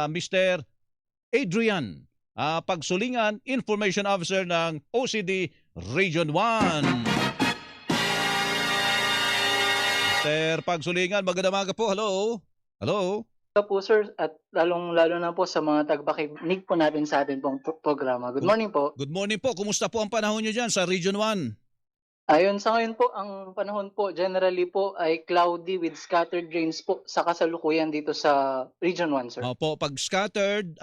Mr. Adrian Pagsulingan, Information Officer ng OCD Region 1. Mr. Pagsulingan, magandang umaga po. Hello? Hello? Po sir, at lalong-lalo na po sa mga tagapakinig po natin sa atin pong programa. Good morning po. Good morning po. Kumusta po ang panahon nyo dyan sa Region 1? Ayun, sa ngayon po, ang panahon po generally po ay cloudy with scattered rains po sa kasalukuyan dito sa Region 1, sir. Opo, pag scattered,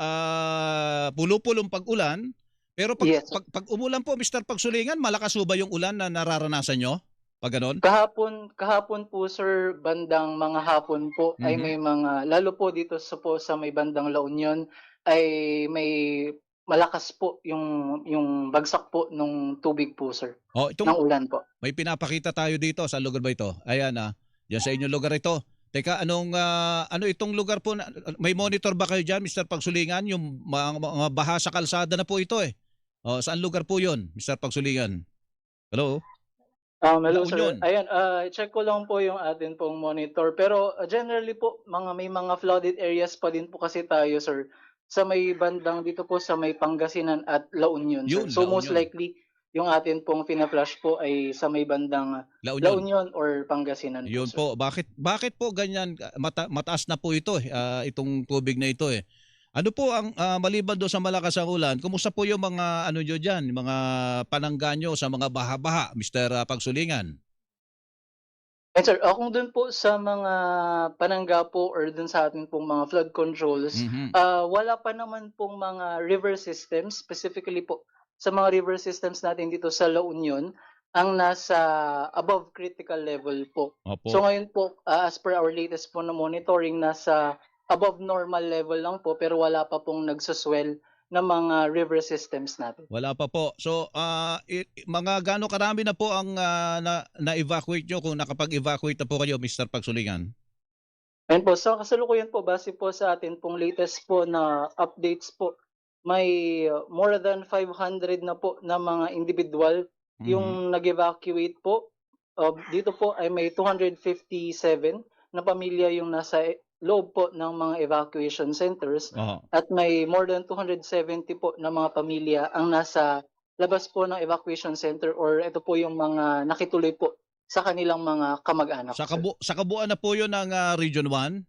pulo-pulong pag-ulan. Pero pag, Yes, sir. pag umulan po, Mr. Pagsulingan, malakas ba yung ulan na nararanasan nyo? Pag ganon? Kahapon po sir, bandang mga hapon po ay may mga, lalo po dito sa may bandang La Union ay may malakas po yung bagsak po nung tubig po sir, Oh, ng ulan po. may pinapakita tayo dito. Sa lugar ba ito? Ayan Diyan sa inyong lugar ito. Teka, ano itong lugar po? May monitor ba kayo dyan, Mr. Pagsulingan? Yung mga baha sa kalsada na po ito eh. Oh, saan lugar po yun, Mr. Pagsulingan? Hello? Hello La sir. Union. Ayan, check ko lang po yung atin pong monitor. Pero generally po, may mga flooded areas pa din po kasi tayo sir. Sa may bandang dito po sa may Pangasinan at La Union, sir. Yun, So La most Union. likely, yung atin pong fina-flash po ay sa may bandang La La Union. Union or Pangasinan Yun po, sir. po. Bakit po ganyan mataas na po ito itong tubig na ito eh. Ano po ang maliban doon sa malakas ang ulan, kumusta po yung mga ano nyo dyan, mga panangga nyo sa mga baha-baha, Mr. Pagsulingan? And sir, kung dun po sa mga panangga po or dun sa ating pong mga flood controls, Mhm. wala pa naman pong mga river systems, specifically po sa mga river systems natin dito sa La Union, ang nasa above critical level po. Opo. So ngayon po, as per our latest po na monitoring, nasa above normal level lang po pero wala pa pong nagsuswell na mga river systems natin. Wala pa po. So, mga gaano karami na po ang na-evacuate nyo kung nakapag-evacuate na po kayo, Mr. Pagsulingan? Ayun po, sa kasalukuyan po, base po sa atin pong latest po na updates po, may more than 500 na po na mga individual yung nag-evacuate po. Dito po ay may 257 na pamilya yung nasa loob po ng mga evacuation centers Oo. at may more than 270 po na mga pamilya ang nasa labas po ng evacuation center or ito po yung mga nakituloy po sa kanilang mga kamag-anak. Sa, sir. sa kabuuan na po yun ng Region 1?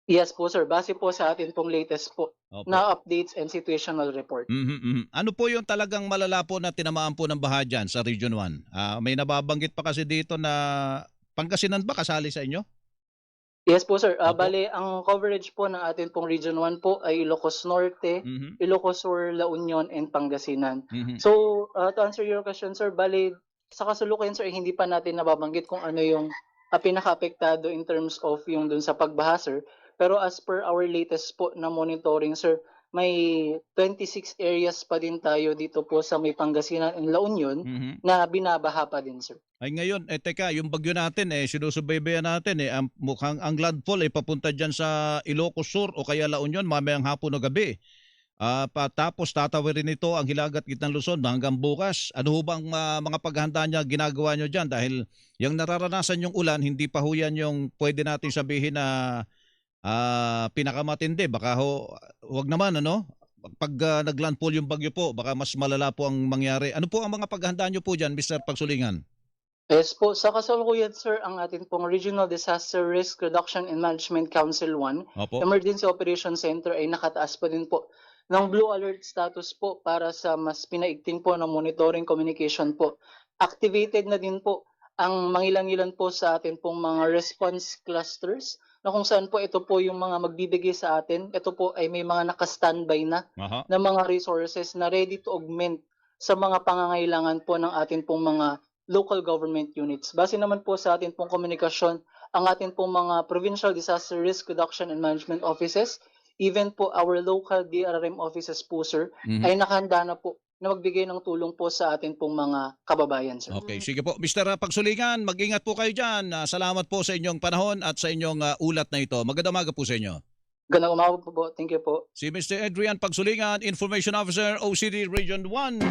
Yes po sir, base po sa atin pong latest po Opo. na updates and situational report. Ano po yung talagang malala po na tinamaan po ng baha dyan sa Region 1? May nababanggit pa kasi dito na Pangasinan ba kasali sa inyo? Yes po sir, Opo. bale ang coverage po ng atin pong Region 1 po ay Ilocos Norte, Ilocos Sur, La Union, and Pangasinan. So to answer your question sir, bale sa kasalukuyan sir, hindi pa natin nababanggit kung ano yung pinaka-apektado in terms of yung dun sa pagbaha sir. Pero as per our latest po na monitoring sir, may 26 areas pa din tayo dito po sa may Pangasinan and La Union na binabaha pa din sir. Ay ngayon, teka, yung bagyo natin, sinusubaybayan natin, mukhang ang landfall ay papunta dyan sa Ilocos Sur o kaya La Union, mamayang hapon o gabi. Tapos tatawirin ito ang hilagat gitnang Luzon hanggang bukas. Ano ho bang mga paghahanda niya ginagawa nyo dyan? Dahil yung nararanasan yung ulan, hindi pa ho yan yung pwede natin sabihin na pinakamatindi. Baka wag naman pag naglandfall yung bagyo po, baka mas malala po ang mangyari. Ano po ang mga paghahanda nyo po dyan, Mr. Pagsulingan? Yes po, sa kasalukuyan sir, ang atin pong Regional Disaster Risk Reduction and Management Council 1, Opo. Emergency Operations Center ay nakataas pa din po ng Blue Alert status po para sa mas pinaigting po ng monitoring communication po. Activated na din po ang mangilan-ilan po sa atin pong mga response clusters na kung saan po ito po yung mga magbibigay sa atin. Ito po ay may mga naka-standby na na mga resources na ready to augment sa mga pangangailangan po ng atin pong mga local government units. Base naman po sa atin pong komunikasyon, ang atin pong mga Provincial Disaster Risk Reduction and Management Offices, even po our local DRRM offices po sir, ay nakahanda na po na magbigay ng tulong po sa atin pong mga kababayan sir. Okay, sige po. Mr. Pagsulingan, mag-ingat po kayo dyan. Salamat po sa inyong panahon at sa inyong ulat na ito. Magandang umaga po sa inyo. Gandang umaga po. Thank you po. Si Mr. Adrian Pagsulingan, Information Officer, OCD Region 1.